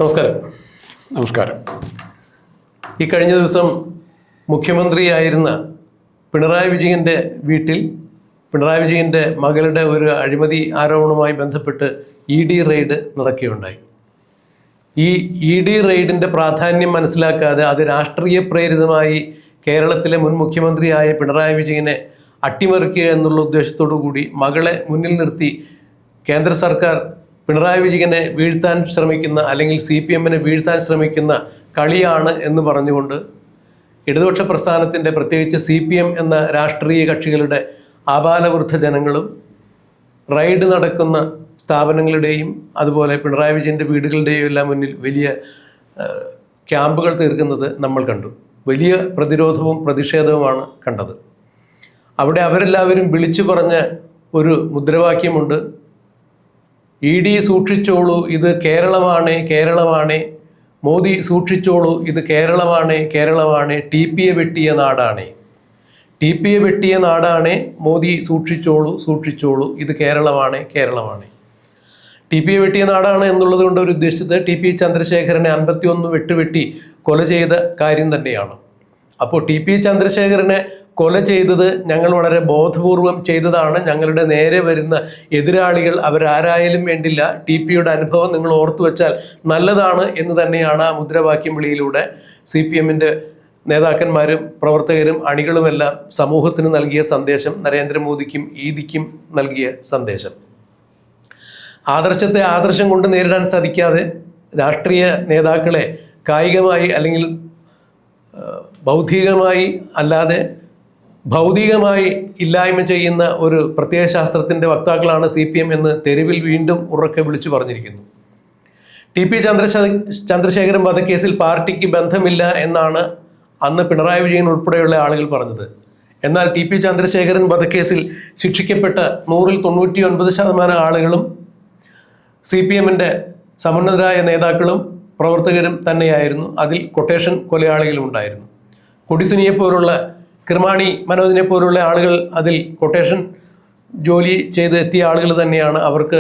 നമസ്കാരം. നമസ്കാരം. ഈ കഴിഞ്ഞ ദിവസം മുഖ്യമന്ത്രിയായിരുന്ന പിണറായി വിജയൻ്റെ വീട്ടിൽ പിണറായി വിജയൻ്റെ മകളുടെ ഒരു അഴിമതി ആരോപണവുമായി ബന്ധപ്പെട്ട് ED റെയ്ഡ് നടക്കുകയുണ്ടായി. ഈ ED റെയ്ഡിൻ്റെ പ്രാധാന്യം മനസ്സിലാക്കാതെ അത് രാഷ്ട്രീയ പ്രേരിതമായി കേരളത്തിലെ മുൻ മുഖ്യമന്ത്രിയായ പിണറായി വിജയനെ അട്ടിമറിക്കുക എന്നുള്ള ഉദ്ദേശത്തോടു കൂടി മകളെ മുന്നിൽ നിർത്തി കേന്ദ്ര സർക്കാർ പിണറായി വിജയനെ വീഴ്ത്താൻ ശ്രമിക്കുന്ന അല്ലെങ്കിൽ CPM-നെ വീഴ്ത്താൻ ശ്രമിക്കുന്ന കളിയാണ് എന്ന് പറഞ്ഞുകൊണ്ട് ഇടതുപക്ഷ പ്രസ്ഥാനത്തിൻ്റെ പ്രത്യേകിച്ച് CPM എന്ന രാഷ്ട്രീയ കക്ഷികളുടെ ആബാലവൃദ്ധ ജനങ്ങളും റൈഡ് നടക്കുന്ന സ്ഥാപനങ്ങളുടെയും അതുപോലെ പിണറായി വിജയൻ്റെ വീടുകളുടെയും എല്ലാം മുന്നിൽ വലിയ ക്യാമ്പുകൾ തീർക്കുന്നത് നമ്മൾ കണ്ടു. വലിയ പ്രതിരോധവും പ്രതിഷേധവുമാണ് കണ്ടത്. അവിടെ അവരെല്ലാവരും വിളിച്ചു പറഞ്ഞ ഒരു മുദ്രാവാക്യമുണ്ട്: ED സൂക്ഷിച്ചോളൂ, ഇത് കേരളമാണ്, കേരളമാണ്. മോദി സൂക്ഷിച്ചോളൂ, ഇത് കേരളമാണ്, കേരളമാണ്. TP-യെ വെട്ടിയ നാടാണ്, TP-യെ വെട്ടിയ നാടാണ്. മോദി സൂക്ഷിച്ചോളൂ, സൂക്ഷിച്ചോളൂ, ഇത് കേരളമാണ്, കേരളമാണ്. TP-യെ വെട്ടിയ നാടാണ് എന്നുള്ളത് കൊണ്ട് അവർ ഉദ്ദേശിച്ചത് TP ചന്ദ്രശേഖരനെ 51 വെട്ടുവെട്ടി കൊല ചെയ്ത കാര്യം തന്നെയാണ്. അപ്പോൾ TP ചന്ദ്രശേഖരനെ കൊല ചെയ്തത് ഞങ്ങൾ വളരെ ബോധപൂർവം ചെയ്തതാണ്. ഞങ്ങളുടെ നേരെ വരുന്ന എതിരാളികൾ അവരാരായാലും വേണ്ടില്ല, TP-യുടെ അനുഭവം നിങ്ങൾ ഓർത്തു വെച്ചാൽ നല്ലതാണ് എന്ന് തന്നെയാണ് ആ മുദ്രാവാക്യം വിളിയിലൂടെ CPM-ൻ്റെ നേതാക്കന്മാരും പ്രവർത്തകരും അണികളുമെല്ലാം സമൂഹത്തിന് നൽകിയ സന്ദേശം, നരേന്ദ്രമോദിക്കും ED-ക്കും നൽകിയ സന്ദേശം. ആദർശത്തെ ആദർശം കൊണ്ട് നേരിടാൻ സാധിക്കാതെ രാഷ്ട്രീയ നേതാക്കളെ കായികമായി അല്ലെങ്കിൽ ബൗദ്ധികമായി അല്ലാതെ ഭൗതികമായി ഇല്ലായ്മ ചെയ്യുന്ന ഒരു പ്രത്യയശാസ്ത്രത്തിൻ്റെ വക്താക്കളാണ് CPM എന്ന് തെരുവിൽ വീണ്ടും ഉറക്കെ വിളിച്ചു പറഞ്ഞിരിക്കുന്നു. TP ചന്ദ്രശേഖരൻ വധക്കേസിൽ പാർട്ടിക്ക് ബന്ധമില്ല എന്നാണ് അന്ന് പിണറായി വിജയൻ ഉൾപ്പെടെയുള്ള ആളുകൾ പറഞ്ഞത്. എന്നാൽ TP ചന്ദ്രശേഖരൻ വധക്കേസിൽ ശിക്ഷിക്കപ്പെട്ട 100-ൽ 99% ആളുകളും CPM-ൻ്റെ സമുന്നതരായ നേതാക്കളും പ്രവർത്തകരും തന്നെയായിരുന്നു. അതിൽ കൊട്ടേഷൻ കൊലയാളികളും ഉണ്ടായിരുന്നു. കൊടിസുനിയെപ്പോലുള്ള കിർമാണി മനോജിനെ പോലുള്ള ആളുകൾ അതിൽ കൊട്ടേഷൻ ജോലി ചെയ്ത് എത്തിയ ആളുകൾ തന്നെയാണ്. അവർക്ക്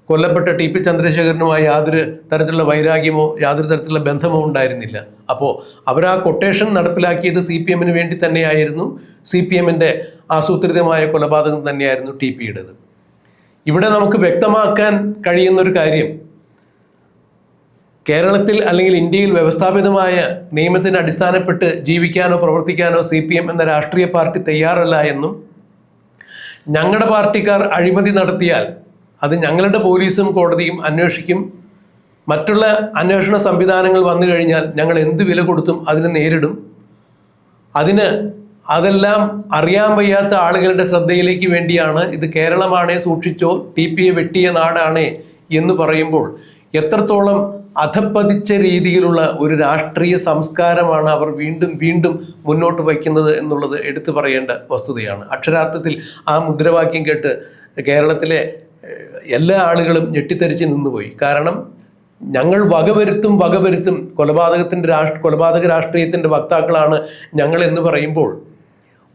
കൊല്ലപ്പെട്ട TP ചന്ദ്രശേഖരനുമായി യാതൊരു തരത്തിലുള്ള വൈരാഗ്യമോ യാതൊരു തരത്തിലുള്ള ബന്ധമോ ഉണ്ടായിരുന്നില്ല. അപ്പോൾ അവരാ കൊട്ടേഷൻ നടപ്പിലാക്കിയത് CPM-ന് വേണ്ടി തന്നെയായിരുന്നു. CPM-ൻ്റെ ആസൂത്രിതമായ കൊലപാതകം തന്നെയായിരുന്നു TP-യുടേത്. ഇവിടെ നമുക്ക് വ്യക്തമാക്കാൻ കഴിയുന്നൊരു കാര്യം, കേരളത്തിൽ അല്ലെങ്കിൽ ഇന്ത്യയിൽ വ്യവസ്ഥാപിതമായ നിയമത്തിന് അടിസ്ഥാനപ്പെട്ട് ജീവിക്കാനോ പ്രവർത്തിക്കാനോ CPM എന്ന രാഷ്ട്രീയ പാർട്ടി തയ്യാറല്ല എന്നും, ഞങ്ങളുടെ പാർട്ടിക്കാർ അഴിമതി നടത്തിയാൽ അത് ഞങ്ങളുടെ പോലീസും കോടതിയും അന്വേഷിക്കും, മറ്റുള്ള അന്വേഷണ സംവിധാനങ്ങൾ വന്നു കഴിഞ്ഞാൽ ഞങ്ങൾ എന്ത് വില കൊടുത്തും അതിനെ നേരിടും, അതെല്ലാം അറിയാൻ വയ്യാത്ത ആളുകളുടെ ശ്രദ്ധയിലേക്ക് വേണ്ടിയാണ് ഇത് കേരളമാണേ സൂക്ഷിച്ചോ, TP-യെ വെട്ടിയ നാടാണേ എന്ന് പറയുമ്പോൾ എത്രത്തോളം അധപ്പതിച്ച രീതിയിലുള്ള ഒരു രാഷ്ട്രീയ സംസ്കാരമാണ് അവർ വീണ്ടും വീണ്ടും മുന്നോട്ട് വയ്ക്കുന്നത് എന്നുള്ളത് എടുത്തു പറയേണ്ട വസ്തുതയാണ്. അക്ഷരാർത്ഥത്തിൽ ആ മുദ്രാവാക്യം കേട്ട് കേരളത്തിലെ എല്ലാ ആളുകളും ഞെട്ടിത്തെറിച്ച് നിന്നുപോയി. കാരണം ഞങ്ങൾ വകവരുത്തും കൊലപാതക രാഷ്ട്രീയത്തിൻ്റെ വക്താക്കളാണ് ഞങ്ങൾ എന്ന് പറയുമ്പോൾ,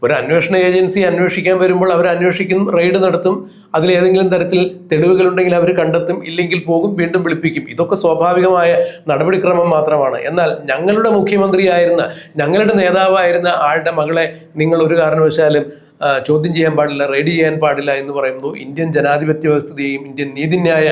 ഒരു അന്വേഷണ ഏജൻസി അന്വേഷിക്കാൻ വരുമ്പോൾ അവർ അന്വേഷിക്കും, റെയ്ഡ് നടത്തും, അതിലേതെങ്കിലും തരത്തിൽ തെളിവുകളുണ്ടെങ്കിൽ അവർ കണ്ടെത്തും, ഇല്ലെങ്കിൽ പോകും, വീണ്ടും വിളിപ്പിക്കും. ഇതൊക്കെ സ്വാഭാവികമായ നടപടിക്രമം മാത്രമാണ്. എന്നാൽ ഞങ്ങളുടെ മുഖ്യമന്ത്രിയായിരുന്ന, ഞങ്ങളുടെ നേതാവായിരുന്ന ആളുടെ മകളെ നിങ്ങൾ ഒരു കാരണവശാലും ചോദ്യം ചെയ്യാൻ പാടില്ല, റെയ്ഡ് ചെയ്യാൻ പാടില്ല എന്ന് പറയുമ്പോൾ ഇന്ത്യൻ ജനാധിപത്യ വ്യവസ്ഥയെയും ഇന്ത്യൻ നീതിന്യായ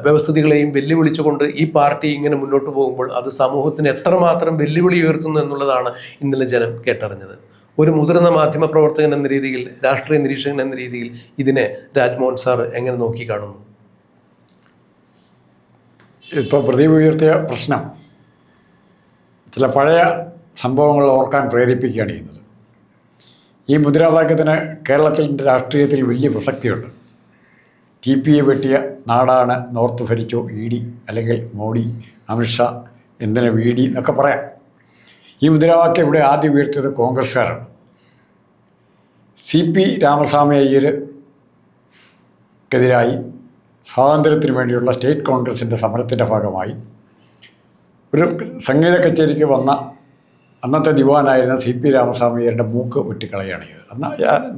വ്യവസ്ഥിതികളെയും വെല്ലുവിളിച്ചുകൊണ്ട് ഈ പാർട്ടി ഇങ്ങനെ മുന്നോട്ട് പോകുമ്പോൾ അത് സമൂഹത്തിന് എത്രമാത്രം വെല്ലുവിളി ഉയർത്തുന്നു എന്നുള്ളതാണ് ഇന്നലെ ജനം കേട്ടറിഞ്ഞത്. ഒരു മുതിർന്ന മാധ്യമ പ്രവർത്തകൻ എന്ന രീതിയിൽ, രാഷ്ട്രീയ നിരീക്ഷകൻ എന്ന രീതിയിൽ ഇതിനെ രാജ്മോഹൻ സാർ എങ്ങനെ നോക്കിക്കാണുന്നു? ഇപ്പോൾ പ്രദീപ് ഉയർത്തിയ പ്രശ്നം ചില പഴയ സംഭവങ്ങൾ ഓർക്കാൻ പ്രേരിപ്പിക്കുകയാണ് ചെയ്യുന്നത്. ഈ മുദ്രാവാക്യത്തിന് കേരളത്തിൻ്റെ രാഷ്ട്രീയത്തിൽ വലിയ പ്രസക്തിയുണ്ട്. TP-യെ വെട്ടിയ നാടാണ് നോർത്ത് ഭരിച്ചോ ED, അല്ലെങ്കിൽ മോഡി, അമിത്ഷാ, എന്തിനാ VD എന്നൊക്കെ പറയാം. ഈ മുദ്രാവാക്യം ഇവിടെ ആദ്യം ഉയർത്തിയത് കോൺഗ്രസ്സുകാരാണ്. CP രാമസ്വാമി അയ്യർക്കെതിരായി സ്വാതന്ത്ര്യത്തിന് വേണ്ടിയുള്ള സ്റ്റേറ്റ് കോൺഗ്രസിൻ്റെ സമരത്തിൻ്റെ ഭാഗമായി ഒരു സംഗീത കച്ചേരിക്ക് വന്ന അന്നത്തെ ദിവാനായിരുന്ന CP രാമസ്വാമി അയ്യരുടെ മൂക്ക് വെട്ടിക്കളയാണ് ചെയ്തത്. അന്ന്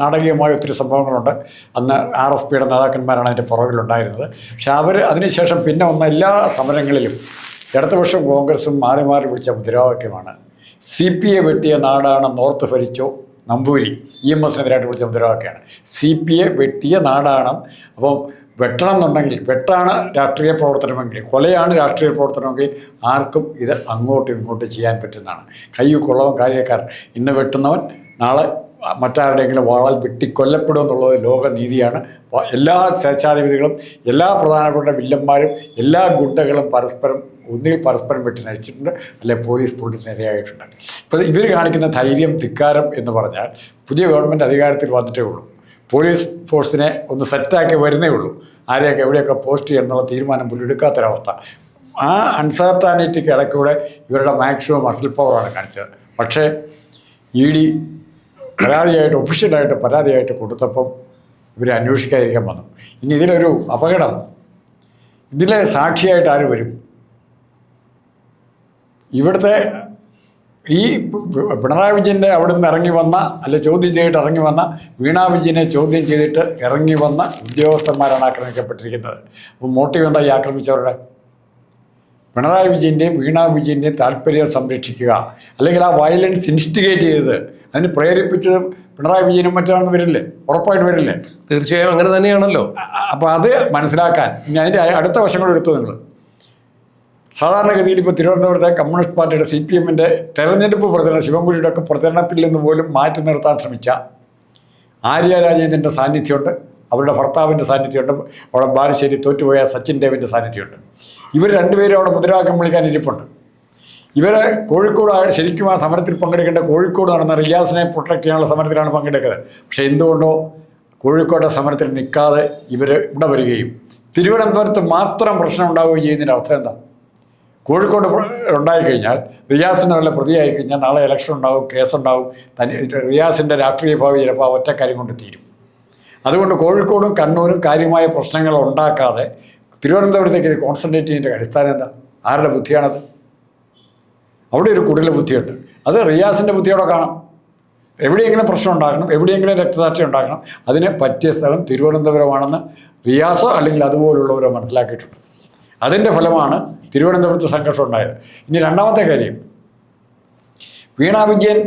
നാടകീയമായ ഒത്തിരി സംഭവങ്ങളുണ്ട്. അന്ന് RSPയുടെ നേതാക്കന്മാരാണ് അതിൻ്റെ പുറകിലുണ്ടായിരുന്നത്. പക്ഷെ അവർ അതിനുശേഷം പിന്നെ വന്ന എല്ലാ സമരങ്ങളിലും ഇടതുപക്ഷം കോൺഗ്രസും മാറി മാറി വിളിച്ച മുദ്രാവാക്യമാണ് CPA വെട്ടിയ നാടാണ് നോർത്ത് ഭരിച്ചോ നമ്പൂരി. EMS-നെതിരായിട്ട് വിളിച്ച മുദ്രാവാക്യമാണ് CPA വെട്ടിയ നാടാണ്. അപ്പം വെട്ടണം എന്നുണ്ടെങ്കിൽ വെട്ടാണ് രാഷ്ട്രീയ പ്രവർത്തനമെങ്കിൽ, കൊലയാണ് രാഷ്ട്രീയ പ്രവർത്തനമെങ്കിൽ ആർക്കും ഇത് അങ്ങോട്ടും ഇങ്ങോട്ടും ചെയ്യാൻ പറ്റുന്നതാണ്. കൈ കൊള്ളവൻ കാര്യക്കാരൻ. ഇന്ന് വെട്ടുന്നവൻ നാളെ മറ്റാരുടെയെങ്കിലും വാളാൽ വെട്ടിക്കൊല്ലപ്പെടും എന്നുള്ളത് ലോകനീതിയാണ്. എല്ലാ സ്വേച്ഛാധിപതികളും എല്ലാ പ്രധാനപ്പെട്ട വില്ലന്മാരും എല്ലാ ഗുണ്ടകളും ഒന്നുകിൽ പരസ്പരം വെട്ടി നയിച്ചിട്ടുണ്ട്, അല്ലെങ്കിൽ പോലീസ് ഇരയായിട്ടുണ്ട്. ഇപ്പോൾ ഇവർ കാണിക്കുന്ന ധൈര്യം, ധിക്കാരം എന്ന് പറഞ്ഞാൽ പുതിയ ഗവൺമെൻറ് അധികാരത്തിൽ വന്നിട്ടേ ഉള്ളൂ. പോലീസ് ഫോഴ്സിനെ ഒന്ന് സെറ്റാക്കി വരുന്നേ ഉള്ളൂ. ആരെയൊക്കെ എവിടെയൊക്കെ പോസ്റ്റ് ചെയ്യണം എന്നുള്ള തീരുമാനം പോലും എടുക്കാത്തൊരവസ്ഥ. ആ അൺസർട്ടാനിറ്റിക്ക് ഇടയ്ക്കൂടെ ഇവരുടെ മാക്സിമം മസിൽ പവറാണ് കാണിച്ചത്. പക്ഷേ ED പരാതിയായിട്ട് ഒഫീഷ്യലായിട്ട് പരാതിയായിട്ട് കൊടുത്തപ്പം ഇവർ അന്വേഷിക്കാതിരിക്കാൻ വന്നു. ഇനി ഇതിലൊരു അപകടം, ഇതിലെ സാക്ഷിയായിട്ട് ആര് വരും? ഇവിടുത്തെ ഈ പിണറായി വിജയൻ്റെ അവിടെ നിന്ന് ഇറങ്ങി വന്ന, അല്ലെ ചോദ്യം ചെയ്തിട്ട് ഇറങ്ങി വന്ന വീണാ വിജയനെ ചോദ്യം ചെയ്തിട്ട് ഇറങ്ങി വന്ന ഉദ്യോഗസ്ഥന്മാരാണ് ആക്രമിക്കപ്പെട്ടിരിക്കുന്നത്. അപ്പോൾ മോട്ടീവ് എന്താ ഈ ആക്രമിച്ചവരുടെ? പിണറായി വിജയൻ്റെയും വീണാ വിജയൻ്റെയും താല്പര്യം സംരക്ഷിക്കുക, അല്ലെങ്കിൽ ആ വയലൻസ് ഇൻസ്റ്റിഗേറ്റ് ചെയ്തത്, അതിന് പ്രേരിപ്പിച്ചത് പിണറായി വിജയനും മറ്റാണെന്ന് വരില്ലേ? ഉറപ്പായിട്ട് വരില്ലേ? തീർച്ചയായും അങ്ങനെ തന്നെയാണല്ലോ. അപ്പോൾ അത് മനസ്സിലാക്കാൻ ഇനി അതിൻ്റെ അടുത്ത വശം കൂടെ എടുത്തു നിങ്ങൾ. സാധാരണഗതിയിൽ ഇപ്പോൾ തിരുവനന്തപുരത്തെ കമ്മ്യൂണിസ്റ്റ് പാർട്ടിയുടെ CPM-ൻ്റെ തെരഞ്ഞെടുപ്പ് പ്രചരണം, ശിവൻകുഴിയുടെ ഒക്കെ പ്രചരണത്തിൽ നിന്ന് പോലും മാറ്റി നിർത്താൻ ശ്രമിച്ച ആര്യ രാജേന്ദ്രൻ്റെ സാന്നിധ്യമുണ്ട്, അവരുടെ ഭർത്താവിൻ്റെ സാന്നിധ്യമുണ്ട്, അവിടെ ബാലുശ്ശേരി തോറ്റുപോയ സച്ചിൻ ദേവിൻ്റെ സാന്നിധ്യമുണ്ട്. ഇവർ രണ്ടുപേരും അവിടെ മുദ്രാവാക്യം വിളിക്കാൻ ഇരിപ്പുണ്ട്. ഇവരെ കോഴിക്കോട് ശരിക്കും ആ സമരത്തിൽ പങ്കെടുക്കേണ്ട കോഴിക്കോട് നടന്ന റിയാസിനെ പ്രൊട്ടക്ട് ചെയ്യാനുള്ള സമരത്തിലാണ് പങ്കെടുക്കുന്നത്. പക്ഷേ എന്തുകൊണ്ടോ കോഴിക്കോട്ടെ സമരത്തിൽ നിൽക്കാതെ ഇവർ ഇവിടെ വരികയും തിരുവനന്തപുരത്ത് മാത്രം പ്രശ്നം ഉണ്ടാവുകയും ചെയ്യുന്നതിൻ്റെ അർത്ഥം എന്താ? കോഴിക്കോട് ഉണ്ടായിക്കഴിഞ്ഞാൽ റിയാസിൻ്റെ വല്ല പ്രതിയായി കഴിഞ്ഞാൽ നാളെ ഇലക്ഷൻ ഉണ്ടാവും, കേസുണ്ടാവും, റിയാസിൻ്റെ രാഷ്ട്രീയ ഭാവി ചിലപ്പോൾ ആ ഒറ്റക്കാര്യം കൊണ്ട് തീരും. അതുകൊണ്ട് കോഴിക്കോടും കണ്ണൂരും കാര്യമായ പ്രശ്നങ്ങൾ ഉണ്ടാക്കാതെ തിരുവനന്തപുരത്തേക്ക് ഇത് കോൺസെൻട്രേറ്റ് ചെയ്യുന്നതിൻ്റെ അടിസ്ഥാനം എന്താ? ആരുടെ ബുദ്ധിയാണത്? അവിടെ ഒരു കുടില ബുദ്ധിയുണ്ട്. അത് റിയാസിൻ്റെ ബുദ്ധിയോടെ കാണാം. എവിടെയെങ്കിലും പ്രശ്നം ഉണ്ടാക്കണം, എവിടെയെങ്കിലും രക്തസാക്ഷി ഉണ്ടാക്കണം, അതിന് പറ്റിയ സ്ഥലം തിരുവനന്തപുരമാണെന്ന് റിയാസോ അല്ലെങ്കിൽ അതുപോലുള്ളവരോ മനസ്സിലാക്കിയിട്ടുണ്ട്. അതിൻ്റെ ഫലമാണ് തിരുവനന്തപുരത്ത് സംഘർഷം ഉണ്ടായത്. ഇനി രണ്ടാമത്തെ കാര്യം, വീണാ വിജയൻ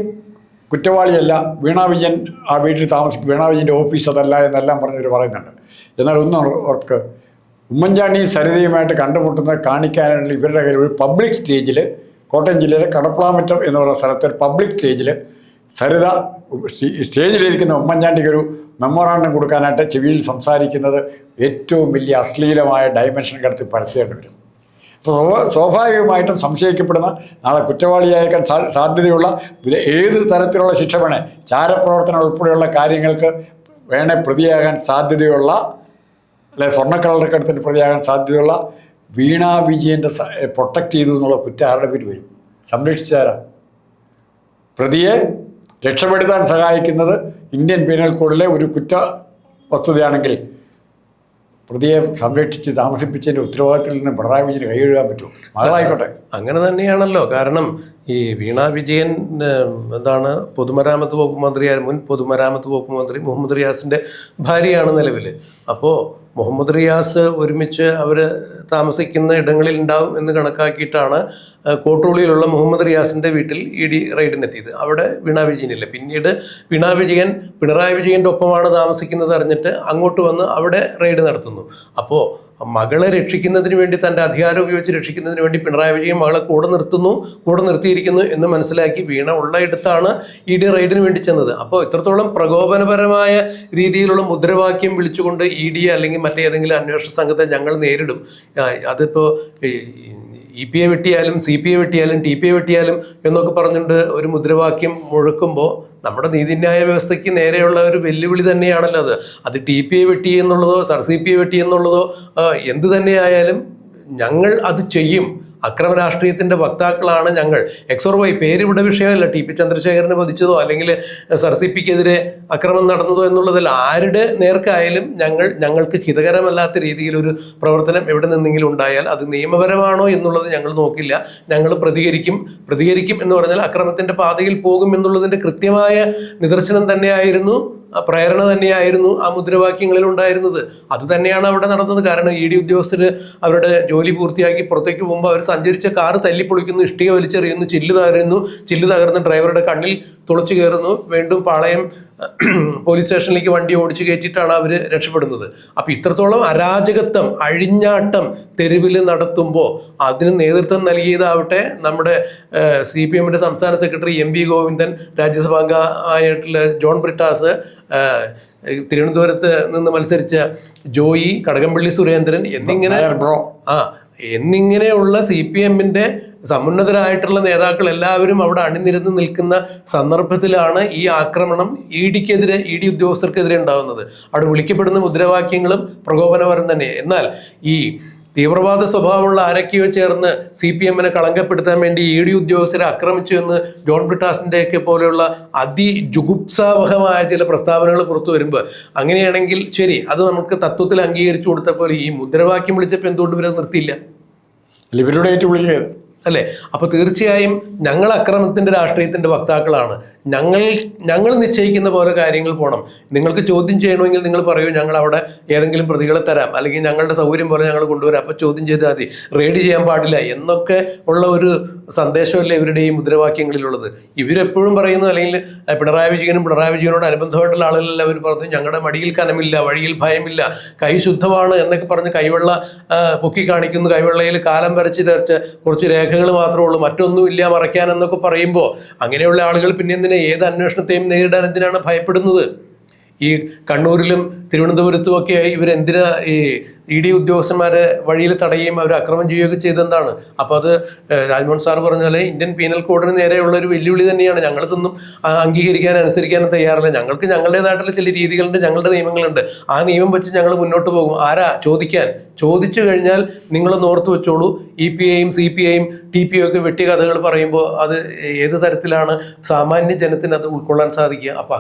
കുറ്റവാളിയല്ല, വീണാ വിജയൻ ആ വീട്ടിൽ താമസിക്കും, വീണാ വിജയൻ്റെ ഓഫീസ് അതല്ല എന്നെല്ലാം പറഞ്ഞവർ പറയുന്നുണ്ട്. എന്നാൽ ഒന്ന് ഓർക്ക്, ഉമ്മൻചാണ്ടി സരിതയുമായിട്ട് കണ്ടുമുട്ടുന്നത് കാണിക്കാനുള്ള ഇവരുടെ കയ്യിൽ ഒരു പബ്ലിക് സ്റ്റേജിൽ, കോട്ടയം ജില്ലയിലെ കടപ്ലാമറ്റം എന്ന് പറയുന്ന സ്ഥലത്ത് പബ്ലിക് സ്റ്റേജിൽ സരിത സ്റ്റേജിലിരിക്കുന്ന ഉമ്മൻചാണ്ടിക്കൊരു മെമ്മോറാണ്ടം കൊടുക്കാനായിട്ട് ചെവിയിൽ സംസാരിക്കുന്നത് ഏറ്റവും വലിയ അശ്ലീലമായ ഡയമെൻഷൻ കടത്തി പരത്തേണ്ടി വരും. അപ്പോൾ സ്വാഭാവികമായിട്ടും സംശയിക്കപ്പെടുന്ന, നാളെ കുറ്റവാളിയായേക്കാൻ സാധ്യതയുള്ള ഏത് തരത്തിലുള്ള ശിക്ഷ വേണേ, ചാരപ്രവർത്തനം ഉൾപ്പെടെയുള്ള കാര്യങ്ങൾക്ക് വേണേ പ്രതിയാകാൻ സാധ്യതയുള്ള, അല്ലെ സ്വർണ്ണക്കള്ളക്കടത്തിന് പ്രതിയാകാൻ സാധ്യതയുള്ള വീണാ വിജയൻ്റെ പ്രൊട്ടക്റ്റ് ചെയ്തു എന്നുള്ള കുറ്റം ആരുടെ പേര് വരും? സംരക്ഷിച്ചാരാ? പ്രതിയെ രക്ഷപ്പെടുത്താൻ സഹായിക്കുന്നത് ഇന്ത്യൻ പീനൽ കോഡിലെ ഒരു കുറ്റ വസ്തുതയാണെങ്കിൽ പ്രതിയെ സംരക്ഷിച്ച് താമസിപ്പിച്ചതിൻ്റെ ഉത്തരവാദിത്തത്തിൽ നിന്ന് പിണറായി വിജയന് കൈ കഴുകാൻ പറ്റുമോ? അതായിക്കോട്ടെ. അങ്ങനെ തന്നെയാണല്ലോ. കാരണം ഈ വീണാ വിജയൻ പൊതുമരാമത്ത് വകുപ്പ് മന്ത്രിയായ മുൻ പൊതുമരാമത്ത് വകുപ്പ് മന്ത്രി മുഹമ്മദ് റിയാസിൻ്റെ ഭാര്യയാണ് നിലവിൽ. അപ്പോൾ മുഹമ്മദ് റിയാസ് ഒരുമിച്ച് അവർ താമസിക്കുന്ന ഇടങ്ങളിൽ ഉണ്ടാവും എന്ന് കണക്കാക്കിയിട്ടാണ് കോട്ടൂളിയിലുള്ള മുഹമ്മദ് റിയാസിൻ്റെ വീട്ടിൽ ED റെയ്ഡിനെത്തിയത്. അവിടെ വീണാ വിജയനില്ല. പിന്നീട് വീണാ വിജയൻ പിണറായി വിജയൻ്റെ ഒപ്പമാണ് താമസിക്കുന്നത് അറിഞ്ഞിട്ട് അങ്ങോട്ട് വന്ന് അവിടെ റെയ്ഡ് നടത്തുന്നു. അപ്പോൾ മകളെ രക്ഷിക്കുന്നതിന് വേണ്ടി, തൻ്റെ അധികാരം ഉപയോഗിച്ച് രക്ഷിക്കുന്നതിന് വേണ്ടി പിണറായി വിജയൻ മകളെ കൂടെ നിർത്തിയിരിക്കുന്നു എന്ന് മനസ്സിലാക്കി വീണ ഉള്ളയിടത്താണ് ED റെയ്ഡിന് വേണ്ടി ചെന്നത്. അപ്പോൾ ഇത്രത്തോളം പ്രകോപനപരമായ രീതിയിലുള്ള മുദ്രാവാക്യം വിളിച്ചുകൊണ്ട് ED അല്ലെങ്കിൽ മറ്റേതെങ്കിലും അന്വേഷണ സംഘത്തെ ഞങ്ങൾ നേരിടും, അതിപ്പോൾ EPA വെട്ടിയാലും CPA വെട്ടിയാലും TPA വെട്ടിയാലും എന്നൊക്കെ പറഞ്ഞുകൊണ്ട് ഒരു മുദ്രാവാക്യം മുഴക്കുമ്പോൾ നമ്മുടെ നീതിന്യായ വ്യവസ്ഥയ്ക്ക് നേരെയുള്ള ഒരു വെല്ലുവിളി തന്നെയാണല്ലോ അത്. TPA വെട്ടി എന്നുള്ളതോ CPA വെട്ടി എന്നുള്ളതോ എന്ത് തന്നെയായാലും ഞങ്ങൾ അത് ചെയ്യും. അക്രമ രാഷ്ട്രീയത്തിൻ്റെ വക്താക്കളാണ് ഞങ്ങൾ. XY പേരിവിടെ വിഷയമല്ല. TP ചന്ദ്രശേഖരനെ വധിച്ചതോ അല്ലെങ്കിൽ CPക്കെതിരെ അക്രമം നടന്നതോ എന്നുള്ളതിൽ ആരുടെ നേർക്കായാലും ഞങ്ങൾക്ക് ഹിതകരമല്ലാത്ത രീതിയിലൊരു പ്രവർത്തനം എവിടെ നിന്നെങ്കിലും ഉണ്ടായാൽ അത് നിയമപരമാണോ എന്നുള്ളത് ഞങ്ങൾ നോക്കില്ല. ഞങ്ങൾ പ്രതികരിക്കും എന്ന് പറഞ്ഞാൽ അക്രമത്തിൻ്റെ പാതയിൽ പോകും എന്നുള്ളതിൻ്റെ കൃത്യമായ നിദർശനം തന്നെയായിരുന്നു പ്രേരണ തന്നെയായിരുന്നു ആ മുദ്രാവാക്യങ്ങളിൽ ഉണ്ടായിരുന്നത്. അത് തന്നെയാണ് അവിടെ നടന്നത്. കാരണം ED ഉദ്യോഗസ്ഥർ അവരുടെ ജോലി പൂർത്തിയാക്കി പുറത്തേക്ക് പോകുമ്പോൾ അവർ സഞ്ചരിച്ച കാറ് തല്ലിപ്പൊളിക്കുന്നു, ഇഷ്ടിക വലിച്ചെറിയുന്നു, ചില്ല് തകർന്ന് ഡ്രൈവറുടെ കണ്ണിൽ തുളച്ചു കയറുന്നു, വീണ്ടും പാളയം പോലീസ് സ്റ്റേഷനിലേക്ക് വണ്ടി ഓടിച്ചു കയറ്റിയിട്ടാണ് അവർ രക്ഷപ്പെടുന്നത്. അപ്പം ഇത്രത്തോളം അരാജകത്വം, അഴിഞ്ഞാട്ടം തെരുവിൽ നടത്തുമ്പോൾ അതിന് നേതൃത്വം നൽകിയതാവട്ടെ നമ്മുടെ CPM സംസ്ഥാന സെക്രട്ടറി MV ഗോവിന്ദൻ, രാജ്യസഭാംഗമായിട്ടുള്ള ജോൺ ബ്രിട്ടാസ്, തിരുവനന്തപുരത്ത് നിന്ന് മത്സരിച്ച ജോയി, കടകംപള്ളി സുരേന്ദ്രൻ എന്നിങ്ങനെയുള്ള CPM-ന്റെ സമുന്നതരായിട്ടുള്ള നേതാക്കൾ എല്ലാവരും അവിടെ അണിനിരന്ന് നിൽക്കുന്ന സന്ദർഭത്തിലാണ് ഈ ആക്രമണം ED ഉദ്യോഗസ്ഥർക്കെതിരെ ഉണ്ടാകുന്നത്. അവിടെ വിളിക്കപ്പെടുന്ന മുദ്രാവാക്യങ്ങളും പ്രകോപനപരം തന്നെ. എന്നാൽ ഈ തീവ്രവാദ സ്വഭാവമുള്ള ആരൊക്കെയോ ചേർന്ന് CPM-നെ കളങ്കപ്പെടുത്താൻ വേണ്ടി ED ഉദ്യോഗസ്ഥരെ ആക്രമിച്ചു എന്ന് ജോൺ ബ്രിട്ടാസിൻ്റെയൊക്കെ പോലെയുള്ള അതിജുഗുപ്സാവഹമായ ചില പ്രസ്താവനകൾ പുറത്തു വരുമ്പോൾ, അങ്ങനെയാണെങ്കിൽ ശരി, അത് നമുക്ക് തത്വത്തിൽ അംഗീകരിച്ചു കൊടുത്ത പോലെ ഈ മുദ്രാവാക്യം വിളിച്ചപ്പോൾ എന്തുകൊണ്ട് ഇവരത് നിർത്തിയില്ല? ഇവരുടെ ഏറ്റവും അല്ലേ? അപ്പോൾ തീർച്ചയായും ഞങ്ങൾ അക്രമത്തിൻ്റെ രാഷ്ട്രീയത്തിൻ്റെ വക്താക്കളാണ്. ഞങ്ങൾ നിശ്ചയിക്കുന്ന പോലെ കാര്യങ്ങൾ പോകണം. നിങ്ങൾക്ക് ചോദ്യം ചെയ്യണമെങ്കിൽ നിങ്ങൾ പറയൂ, ഞങ്ങൾ അവിടെ ഏതെങ്കിലും പ്രതികളെ തരാം, അല്ലെങ്കിൽ ഞങ്ങളുടെ സൗകര്യം പോലെ ഞങ്ങൾ കൊണ്ടുവരാം, അപ്പോൾ ചോദ്യം ചെയ്താൽ മതി, റെയ്ഡ് ചെയ്യാൻ പാടില്ല എന്നൊക്കെ ഉള്ള ഒരു സന്ദേശമല്ലേ ഇവരുടെ ഈ മുദ്രാവാക്യങ്ങളിലുള്ളത്. ഇവരെപ്പോഴും പറയുന്നു, അല്ലെങ്കിൽ പിണറായി വിജയനോട് അനുബന്ധമായിട്ടുള്ള ആളുകളെല്ലാം അവർ പറഞ്ഞു, ഞങ്ങളുടെ മടിയിൽ കനമില്ല, വഴിയിൽ ഭയമില്ല, കൈ ശുദ്ധമാണ് എന്നൊക്കെ പറഞ്ഞ് കൈവെള്ള പൊക്കി കാണിക്കുന്നു, കൈവെള്ളയിൽ കാലം വരച്ച് തേർച്ച് കുറച്ച് രേഖകൾ മാത്രമേ ഉള്ളൂ, മറ്റൊന്നുമില്ല മറയ്ക്കാൻ എന്നൊക്കെ പറയുമ്പോൾ അങ്ങനെയുള്ള ആളുകൾ പിന്നെ എന്തിനാ ഏത് അന്വേഷണത്തെയും നേരിടാൻ എന്തിനാണ് ഭയപ്പെടുന്നത്? ഈ കണ്ണൂരിലും തിരുവനന്തപുരത്തുമൊക്കെ ഇവരെന്തിനാ ഈ ED ഉദ്യോഗസ്ഥന്മാരെ വഴിയിൽ തടയുകയും അവർ അക്രമം ചെയ്യുകയൊക്കെ ചെയ്തെന്താണ്? അപ്പോൾ അത് രാജ്മോഹൻ സാർ പറഞ്ഞാൽ ഇന്ത്യൻ പീനൽ കോഡിന് നേരെയുള്ള ഒരു വെല്ലുവിളി തന്നെയാണ്. ഞങ്ങളിതൊന്നും അംഗീകരിക്കാനും അനുസരിക്കാനും തയ്യാറില്ല. ഞങ്ങൾക്ക് ഞങ്ങളുടേതായിട്ടുള്ള ചില രീതികളുണ്ട്, ഞങ്ങളുടെ നിയമങ്ങളുണ്ട്. ആ നിയമം വെച്ച് ഞങ്ങൾ മുന്നോട്ട് പോകും. ആരാ ചോദിക്കാൻ? ചോദിച്ചു കഴിഞ്ഞാൽ നിങ്ങളൊന്ന് ഓർത്ത് വെച്ചോളൂ, EPAയും CPIയും TPA ഒക്കെ വെട്ടിയ കഥകൾ പറയുമ്പോൾ അത് ഏത് തരത്തിലാണ് സാമാന്യ ജനത്തിന് അത് ഉൾക്കൊള്ളാൻ സാധിക്കുക? അപ്പോൾ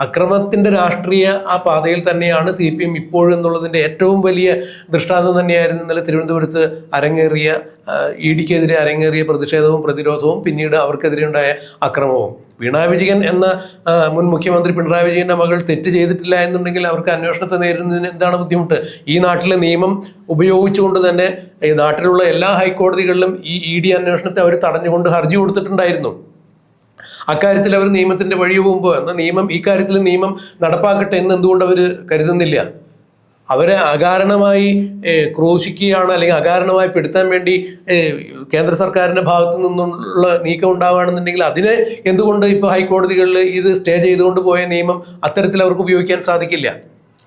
അക്രമത്തിൻ്റെ രാഷ്ട്രീയ ആ പാതയിൽ തന്നെയാണ് CPM ഇപ്പോഴും എന്നുള്ളതിൻ്റെ ഏറ്റവും വലിയ ദൃഷ്ടാന്തം തന്നെയായിരുന്നു ഇന്നലെ തിരുവനന്തപുരത്ത് അരങ്ങേറിയ EDക്കെതിരെ അരങ്ങേറിയ പ്രതിഷേധവും പ്രതിരോധവും പിന്നീട് അവർക്കെതിരെ ഉണ്ടായ അക്രമവും. പിണറായി വിജയൻ എന്ന മുൻ മുഖ്യമന്ത്രി പിണറായി വിജയൻ്റെ മകൾ തെറ്റ് ചെയ്തിട്ടില്ല എന്നുണ്ടെങ്കിൽ അവർക്ക് അന്വേഷണത്തെ നേരിടുന്നതിന് എന്താണ് ബുദ്ധിമുട്ട്? ഈ നാട്ടിലെ നിയമം ഉപയോഗിച്ചുകൊണ്ട് തന്നെ ഈ നാട്ടിലുള്ള എല്ലാ ഹൈക്കോടതികളിലും ഈ ED അന്വേഷണത്തെ അവർ തടഞ്ഞുകൊണ്ട് ഹർജി കൊടുത്തിട്ടുണ്ടായിരുന്നു. അക്കാര്യത്തിൽ അവർ നിയമത്തിൻ്റെ വഴി പോകുമ്പോൾ എന്നാൽ ഈ കാര്യത്തിൽ നിയമം നടപ്പാക്കട്ടെ എന്ന് എന്തുകൊണ്ട് അവർ കരുതുന്നില്ല? അവരെ അകാരണമായി ക്രൂശിക്കുകയാണ്, അല്ലെങ്കിൽ അകാരണമായി പെടുത്താൻ വേണ്ടി കേന്ദ്ര സർക്കാരിൻ്റെ ഭാഗത്തു നിന്നുള്ള നീക്കം ഉണ്ടാവുകയാണെന്നുണ്ടെങ്കിൽ അതിനെ എന്തുകൊണ്ട് ഇപ്പോൾ ഹൈക്കോടതികളിൽ ഇത് സ്റ്റേ ചെയ്തുകൊണ്ട് പോയ നിയമം അത്തരത്തിൽ അവർക്ക് ഉപയോഗിക്കാൻ സാധിക്കില്ല?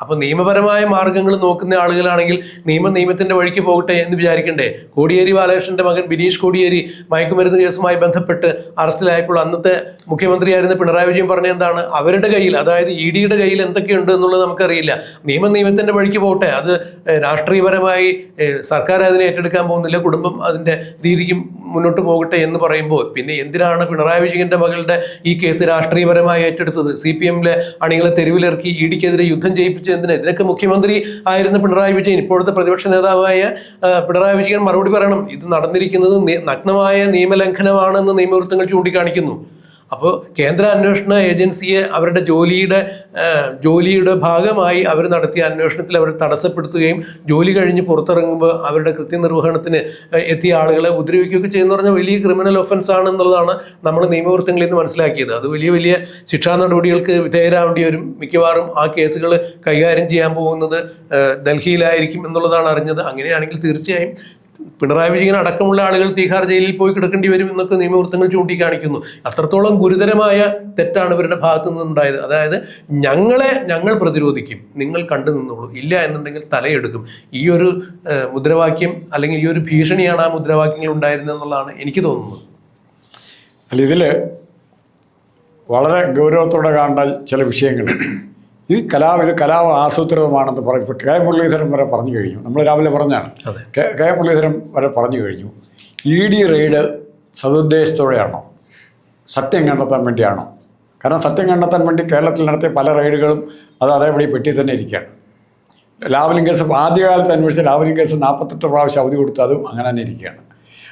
അപ്പോൾ നിയമപരമായ മാർഗങ്ങൾ നോക്കുന്ന ആളുകളാണെങ്കിൽ നിയമത്തിൻ്റെ വഴിക്ക് പോകട്ടെ എന്ന് വിചാരിക്കണ്ടേ? കോടിയേരി ബാലകൃഷ്ണൻ്റെ മകൻ ബിനീഷ് കോടിയേരി മയക്കുമരുന്ന് കേസുമായി ബന്ധപ്പെട്ട് അറസ്റ്റിലായപ്പോൾ അന്നത്തെ മുഖ്യമന്ത്രിയായിരുന്ന പിണറായി വിജയൻ പറഞ്ഞ എന്താണ്? അവരുടെ കയ്യിൽ, അതായത് EDയുടെ കയ്യിൽ എന്തൊക്കെയുണ്ട് എന്നുള്ളത് നമുക്കറിയില്ല, നിയമത്തിൻ്റെ വഴിക്ക് പോകട്ടെ, അത് രാഷ്ട്രീയപരമായി സർക്കാർ അതിനെ ഏറ്റെടുക്കാൻ പോകുന്നില്ല, കുടുംബം അതിൻ്റെ രീതിക്ക് മുന്നോട്ട് പോകട്ടെ എന്ന് പറയുമ്പോൾ പിന്നെ എന്തിനാണ് പിണറായി വിജയൻ്റെ മകളുടെ ഈ കേസ് രാഷ്ട്രീയപരമായി ഏറ്റെടുത്തത്? CPM-ലെ അണികളെ തെരുവിലിറക്കി EDക്കെതിരെ യുദ്ധം ചെയ്യിപ്പിച്ചു എന്തിനാ? ഇതിനൊക്കെ മുഖ്യമന്ത്രി ആയിരുന്ന പിണറായി വിജയൻ, ഇപ്പോഴത്തെ പ്രതിപക്ഷ നേതാവായ പിണറായി വിജയൻ മറുപടി പറയണം. ഇത് നടന്നിരിക്കുന്നത് നഗ്നമായ നിയമലംഘനമാണെന്ന് നിയമവൃത്തങ്ങൾ ചൂണ്ടിക്കാണിക്കുന്നു. അപ്പോൾ കേന്ദ്ര അന്വേഷണ ഏജൻസിയെ അവരുടെ ജോലിയുടെ ഭാഗമായി അവർ നടത്തിയ അന്വേഷണത്തിൽ അവർ തടസ്സപ്പെടുത്തുകയും ജോലി കഴിഞ്ഞ് പുറത്തിറങ്ങുമ്പോൾ അവരുടെ കൃത്യനിർവഹണത്തിന് എത്തിയ ആളുകളെ ഉപദ്രവിക്കുകയൊക്കെ ചെയ്യുന്ന പറഞ്ഞാൽ വലിയ ക്രിമിനൽ ഒഫൻസ് ആണെന്നുള്ളതാണ് നമ്മൾ നിയമവൃത്തങ്ങളിൽ നിന്ന് മനസ്സിലാക്കിയത്. അത് വലിയ ശിക്ഷാ നടപടികൾക്ക് വിധേയരാവേണ്ടി വരും. മിക്കവാറും ആ കേസുകൾ കൈകാര്യം ചെയ്യാൻ പോകുന്നത് ഡൽഹിയിലായിരിക്കും എന്നുള്ളതാണ് അറിഞ്ഞത്. അങ്ങനെയാണെങ്കിൽ തീർച്ചയായും പിണറായി വിജയൻ അടക്കമുള്ള ആളുകൾ തീഹാർ ജയിലിൽ പോയി കിടക്കേണ്ടി വരും എന്നൊക്കെ നിയമവൃത്തങ്ങൾ ചൂണ്ടിക്കാണിക്കുന്നു. അത്രത്തോളം ഗുരുതരമായ തെറ്റാണ് ഇവരുടെ ഭാഗത്തു നിന്നുണ്ടായത്. അതായത് ഞങ്ങൾ പ്രതിരോധിക്കും, നിങ്ങൾ കണ്ടു നിന്നോളൂ, ഇല്ല എന്നുണ്ടെങ്കിൽ തലയെടുക്കും. ഈ ഒരു മുദ്രാവാക്യം അല്ലെങ്കിൽ ഈ ഒരു ഭീഷണിയാണ് ആ മുദ്രാവാക്യങ്ങൾ ഉണ്ടായിരുന്നതെന്നുള്ളതാണ് എനിക്ക് തോന്നുന്നത്. അല്ല, ഇതിൽ വളരെ ഗൗരവത്തോടെ കാണേണ്ട ചില വിഷയങ്ങൾ, ഇത് കലാപ ആസൂത്രിതമാണെന്ന് പറയും. ഇപ്പോൾ കെ മുരളീധരൻ വരെ പറഞ്ഞു കഴിഞ്ഞു. നമ്മൾ രാവിലെ പറഞ്ഞാണ്, കെ മുരളീധരൻ വരെ പറഞ്ഞു കഴിഞ്ഞു. ED റെയ്ഡ് സതുദ്ദേശത്തോടെയാണോ, സത്യം കണ്ടെത്താൻ വേണ്ടിയാണോ? കാരണം സത്യം കണ്ടെത്താൻ വേണ്ടി കേരളത്തിൽ നടത്തിയ പല റെയ്ഡുകളും അത് അതേപടി പെട്ടി തന്നെ ഇരിക്കുകയാണ്. ലാവ്ലിൻ കേസ് ആദ്യകാലത്ത് അന്വേഷിച്ച ലാവ്ലിൻ കേസ് 48 പ്രാവശ്യം അവധി കൊടുത്തു, അതും അങ്ങനെ തന്നെ ഇരിക്കുകയാണ്.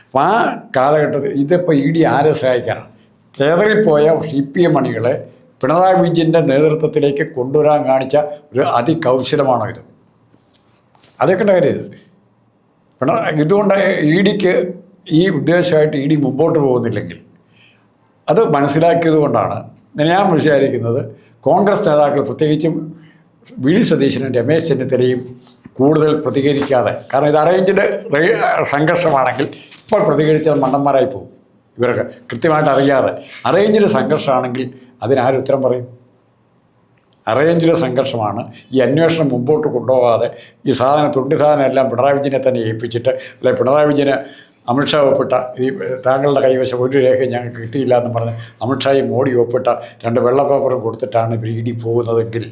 അപ്പോൾ ആ കാലഘട്ടത്തിൽ ഇതിപ്പോൾ ED ആരെ സഹായിക്കാനാണ്? ചേതറിപ്പോയ CPM അണികളെ പിണറായി വിജയൻ്റെ നേതൃത്വത്തിലേക്ക് കൊണ്ടുവരാൻ കാണിച്ച ഒരു അതികൗശലമാണോ ഇത്? അതൊക്കെ കാര്യം ഇത്. ഇതുകൊണ്ട് ഇ ഡിക്ക് ഈ ഉദ്ദേശമായിട്ട് ഇ ഡി മുമ്പോട്ട് പോകുന്നില്ലെങ്കിൽ അത് മനസ്സിലാക്കിയത് കൊണ്ടാണ് ഞാൻ വിചാരിക്കുന്നത് കോൺഗ്രസ് നേതാക്കൾ, പ്രത്യേകിച്ചും വി ഡി സതീശനും രമേശ് ചെന്നിത്തലയും കൂടുതൽ പ്രതികരിക്കാതെ, കാരണം ഇത് അറേഞ്ച്ഡ് സംഘർഷമാണെങ്കിൽ ഇപ്പോൾ പ്രതികരിച്ചാൽ മണ്ടന്മാരായി പോകും. ഇവർക്ക് കൃത്യമായിട്ട് അറിയാതെ അറേഞ്ച്ഡ് സംഘർഷമാണെങ്കിൽ അതിനാരും ഉത്തരം പറയും? അറേഞ്ച്ഡ് സംഘർഷമാണ്. ഈ അന്വേഷണം മുമ്പോട്ട് കൊണ്ടുപോകാതെ ഈ തുണ്ടി സാധനം എല്ലാം പിണറായി വിജയനെ തന്നെ ഏൽപ്പിച്ചിട്ട്, അല്ലെങ്കിൽ പിണറായി വിജയന് അമിത്ഷാ ഒപ്പിട്ട ഈ താങ്കളുടെ കൈവശം ഒരു രേഖയും ഞങ്ങൾക്ക് കിട്ടിയില്ല എന്ന് പറഞ്ഞ് അമിത്ഷായും മോഡി ഒപ്പിട്ട 2 വെള്ള പേപ്പറും കൊടുത്തിട്ടാണ് ഇവർ ഇ ഡി പോകുന്നതെങ്കിൽ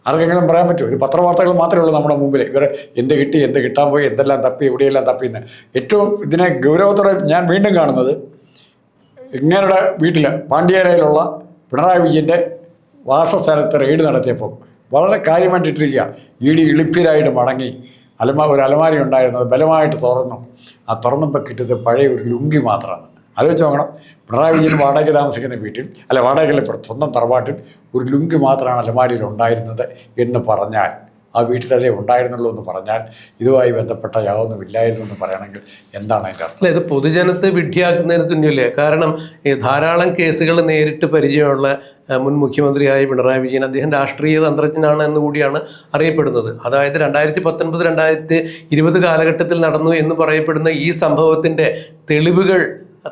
ആർക്കെങ്കിലും പറയാൻ പറ്റുമോ? ഇത് പത്രവാർത്തകൾ മാത്രമേ ഉള്ളൂ നമ്മുടെ മുമ്പിൽ. ഇവർ എന്ത് കിട്ടി, എന്ത് കിട്ടാൻ പോയി, എന്തെല്ലാം തപ്പി, എവിടെയെല്ലാം തപ്പിന്ന്. ഏറ്റവും ഇതിനെ ഗൗരവത്തോടെ ഞാൻ വീണ്ടും കാണുന്നത് ഇങ്ങനെയുടെ വീട്ടിൽ പാണ്ഡ്യാലയിലുള്ള പിണറായി വിജയൻ്റെ വാസസ്ഥലത്ത് റെയ്ഡ് നടത്തിയപ്പോൾ വളരെ കാര്യമായിട്ടിട്ടിരിക്കുക. ഇ ഡി ഇളിപ്പിലായിട്ട് മടങ്ങി ഒരു അലമാരി ഉണ്ടായിരുന്നത് ബലമായിട്ട് തുറന്നു. ആ തുറന്നപ്പോൾ കിട്ടിയത് പഴയ ഒരു ലുങ്കി മാത്രമാണ്. ആലോചിച്ച് നോക്കണം, പിണറായി വിജയൻ വാടകയ്ക്ക് താമസിക്കുന്ന വീട്ടിൽ, വാടകയിൽ സ്വന്തം തറവാട്ടിൽ ഒരു ലുങ്കി മാത്രമാണ് അലമാരിയിൽ ഉണ്ടായിരുന്നത് എന്ന് പറഞ്ഞാൽ, ആ വീട്ടിലതേ ഉണ്ടായിരുന്നുള്ളൂ എന്ന് പറഞ്ഞാൽ, ഇതുമായി ബന്ധപ്പെട്ട യാതൊന്നുമില്ലായിരുന്നു എന്ന് പറയുകയാണെങ്കിൽ എന്താണ് അതിൻ്റെ അർത്ഥം? അല്ല, ഇത് പൊതുജനത്തെ വിഡ്ഢിയാക്കുന്നതിന് തുല്യമല്ലേ? കാരണം ഈ ധാരാളം കേസുകൾ നേരിട്ട് പരിചയമുള്ള മുൻ മുഖ്യമന്ത്രിയായ പിണറായി വിജയൻ, അദ്ദേഹം രാഷ്ട്രീയ തന്ത്രജ്ഞനാണ് എന്ന് കൂടിയാണ് അറിയപ്പെടുന്നത്. അതായത് 2019-2020 കാലഘട്ടത്തിൽ നടന്നു എന്ന് പറയപ്പെടുന്ന ഈ സംഭവത്തിൻ്റെ തെളിവുകൾ,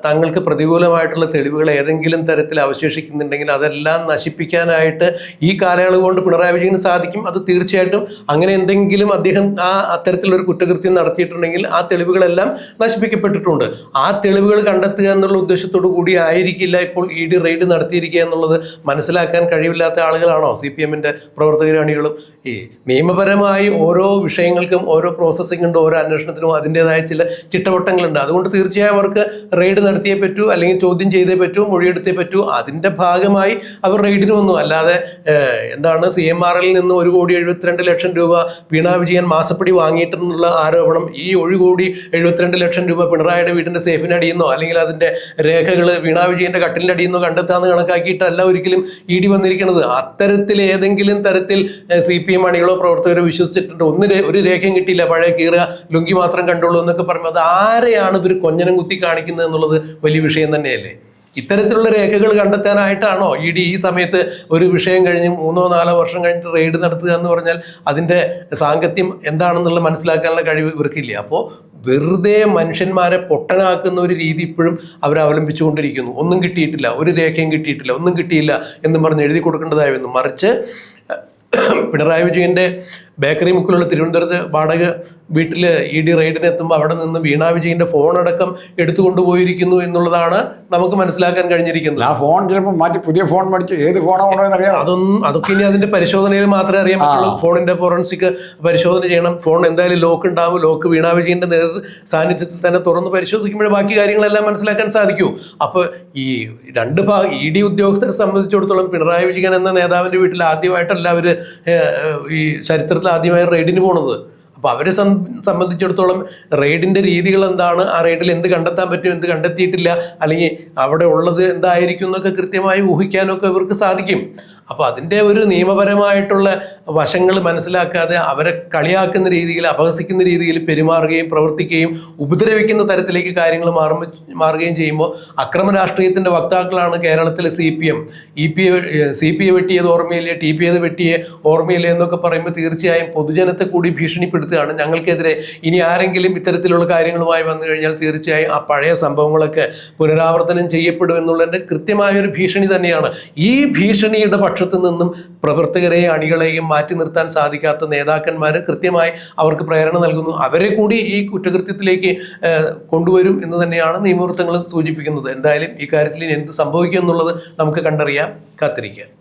തങ്ങൾക്ക് പ്രതികൂലമായിട്ടുള്ള തെളിവുകൾ ഏതെങ്കിലും തരത്തിൽ അവശേഷിക്കുന്നുണ്ടെങ്കിൽ അതെല്ലാം നശിപ്പിക്കാനായിട്ട് ഈ കാലയളവ് കൊണ്ട് പിണറായി വിജയന് സാധിക്കും. അത് തീർച്ചയായിട്ടും അങ്ങനെ എന്തെങ്കിലും അദ്ദേഹം അത്തരത്തിലൊരു കുറ്റകൃത്യം നടത്തിയിട്ടുണ്ടെങ്കിൽ ആ തെളിവുകളെല്ലാം നശിപ്പിക്കപ്പെട്ടിട്ടുണ്ട്. ആ തെളിവുകൾ കണ്ടെത്തുക എന്നുള്ള ഉദ്ദേശത്തോടു കൂടി ആയിരിക്കില്ല ഇപ്പോൾ ഇ ഡി റെയ്ഡ് നടത്തിയിരിക്കുക എന്നുള്ളത് മനസ്സിലാക്കാൻ കഴിവില്ലാത്ത ആളുകളാണോ CPM-ന്റെ പ്രവർത്തകരും അണികളും? ഈ നിയമപരമായി ഓരോ വിഷയങ്ങൾക്കും ഓരോ പ്രോസസ്സിംഗ് ഉണ്ട്, ഓരോ അന്വേഷണത്തിനും അതിൻ്റെതായ ചില ചിട്ടവട്ടങ്ങളുണ്ട്. അതുകൊണ്ട് തീർച്ചയായും അവർക്ക് റെയ്ഡ് നടത്തിയേ പറ്റൂ, അല്ലെങ്കിൽ ചോദ്യം ചെയ്തേ പറ്റൂ, മൊഴിയെടുത്തേ പറ്റൂ. അതിൻ്റെ ഭാഗമായി അവർ റെയ്ഡിന് വന്നു. അല്ലാതെ എന്താണ് CMRL നിന്ന് 1,72,00,000 രൂപ വീണ വിജയൻ മാസപ്പടി വാങ്ങിയിട്ടുള്ള ആരോപണം, ഈ 1,72,00,000 രൂപ പിണറായിയുടെ വീടിൻ്റെ സേഫിനടിയെന്നോ അല്ലെങ്കിൽ അതിൻ്റെ രേഖകൾ വീണ വിജയൻ്റെ കട്ടിലിൻ്റെ അടിയെന്നോ കണ്ടെത്താമെന്ന് കണക്കാക്കിയിട്ടല്ല ഒരിക്കലും ഇ ഡി വന്നിരിക്കുന്നത്. അത്തരത്തിൽ ഏതെങ്കിലും തരത്തിൽ CPM അണികളോ പ്രവർത്തകരോ വിശ്വസിച്ചിട്ടുണ്ട്. ഒരു രേഖയും കിട്ടിയില്ല, പഴയ കീറുക ലുങ്കി മാത്രം കണ്ടുള്ളൂ എന്നൊക്കെ പറയുമ്പോൾ അത് ആരെയാണ് ഇവർ കൊഞ്ഞനം കുത്തി കാണിക്കുന്നത് എന്നുള്ളത് വലിയ വിഷയം തന്നെയല്ലേ? ഇത്തരത്തിലുള്ള രേഖകൾ കണ്ടെത്താനായിട്ടാണോ ഇ ഡി ഈ സമയത്ത് ഒരു വിഷയം കഴിഞ്ഞ് 3-4 വർഷം കഴിഞ്ഞിട്ട് റെയ്ഡ് നടത്തുക എന്ന് പറഞ്ഞാൽ അതിൻ്റെ സാങ്കത്യം എന്താണെന്നുള്ള മനസ്സിലാക്കാനുള്ള കഴിവ് ഇവർക്കില്ല. അപ്പോൾ വെറുതെ മനുഷ്യന്മാരെ പൊട്ടനാക്കുന്ന ഒരു രീതി ഇപ്പോഴും അവർ അവലംബിച്ചുകൊണ്ടിരിക്കുന്നു. ഒന്നും കിട്ടിയിട്ടില്ല, ഒരു രേഖയും കിട്ടിയിട്ടില്ല, ഒന്നും കിട്ടിയില്ല എന്നും പറഞ്ഞ് എഴുതി കൊടുക്കേണ്ടതായി വന്നു. മറിച്ച് പിണറായി വിജയൻ്റെ ബേക്കറി മുക്കിലുള്ള തിരുവനന്തപുരത്ത് വാടക വീട്ടിൽ ഇ ഡി റെയ്ഡിന് എത്തുമ്പോൾ അവിടെ നിന്ന് വീണ വിജയൻ്റെ ഫോണടക്കം എടുത്തുകൊണ്ടുപോയിരിക്കുന്നു എന്നുള്ളതാണ് നമുക്ക് മനസ്സിലാക്കാൻ കഴിഞ്ഞിരിക്കുന്നത്. ആ ഫോൺ ചിലപ്പോൾ മാറ്റി പുതിയ ഫോൺ മേടിച്ച് ഏത് ഫോണാണോ എന്നറിയാം. അതൊക്കെ ഇനി അതിൻ്റെ പരിശോധനയിൽ മാത്രമേ അറിയാൻ പറ്റുള്ളൂ. ഫോണിൻ്റെ ഫോറൻസിക് പരിശോധന ചെയ്യണം. ഫോൺ എന്തായാലും ലോക്ക് ഉണ്ടാവും. ലോക്ക് വീണ വിജയൻ്റെ സാന്നിധ്യത്തിൽ തന്നെ തുറന്ന് പരിശോധിക്കുമ്പോഴേ ബാക്കി കാര്യങ്ങളെല്ലാം മനസ്സിലാക്കാൻ സാധിക്കൂ. അപ്പോൾ ഈ രണ്ട് ഇ ഡി ഉദ്യോഗസ്ഥരെ സംബന്ധിച്ചിടത്തോളം പിണറായി വിജയൻ എന്ന നേതാവിൻ്റെ വീട്ടിൽ ആദ്യമായിട്ടല്ല അവർ ഈ ചരിത്രത്തിൽ ആദ്യമായി റെയ്ഡിന് പോണത്. അപ്പോൾ അവരെ സംബന്ധിച്ചിടത്തോളം റെയ്ഡിൻ്റെ രീതികൾ എന്താണ്, ആ റെയ്ഡിൽ എന്ത് കണ്ടെത്താൻ പറ്റും, എന്ത് കണ്ടെത്തിയിട്ടില്ല, അല്ലെങ്കിൽ അവിടെ ഉള്ളത് എന്തായിരിക്കും എന്നൊക്കെ കൃത്യമായി ഊഹിക്കാനൊക്കെ ഇവർക്ക് സാധിക്കും. അപ്പോൾ അതിൻ്റെ ഒരു നിയമപരമായിട്ടുള്ള വശങ്ങൾ മനസ്സിലാക്കാതെ അവരെ കളിയാക്കുന്ന രീതിയിൽ, അപഹസിക്കുന്ന രീതിയിൽ പെരുമാറുകയും പ്രവർത്തിക്കുകയും ഉപദ്രവിക്കുന്ന തരത്തിലേക്ക് കാര്യങ്ങൾ മാറുകയും ചെയ്യുമ്പോൾ അക്രമ രാഷ്ട്രീയത്തിൻ്റെ വക്താക്കളാണ് കേരളത്തിലെ CPM. CPA വെട്ടിയത് ഓർമ്മയില്ലേ, TP വെട്ടിയെ ഓർമ്മയില്ലേ എന്നൊക്കെ പറയുമ്പോൾ തീർച്ചയായും പൊതുജനത്തെ കൂടി ഭീഷണിപ്പെടുത്തുകയാണ്. ഞങ്ങൾക്കെതിരെ ഇനി ആരെങ്കിലും ഇത്തരത്തിലുള്ള കാര്യങ്ങളുമായി വന്നു കഴിഞ്ഞാൽ തീർച്ചയായും ആ പഴയ സംഭവങ്ങളൊക്കെ പുനരാവർത്തനം ചെയ്യപ്പെടുമെന്നുള്ളതിൻ്റെ കൃത്യമായൊരു ഭീഷണി തന്നെയാണ്. ഈ ഭീഷണിയുടെ പക്ഷത്തു നിന്നും പ്രവർത്തകരെയും അണികളെയും മാറ്റി നിർത്താൻ സാധിക്കാത്ത നേതാക്കന്മാർ കൃത്യമായി അവർക്ക് പ്രേരണ നൽകുന്നു. അവരെ കൂടി ഈ കുറ്റകൃത്യത്തിലേക്ക് കൊണ്ടുവരും എന്ന് തന്നെയാണ് നിയമവൃത്തങ്ങൾ സൂചിപ്പിക്കുന്നത്. എന്തായാലും ഈ കാര്യത്തിൽ എന്ത് സംഭവിക്കും എന്നുള്ളത് നമുക്ക് കണ്ടറിയാം, കാത്തിരിക്കാം.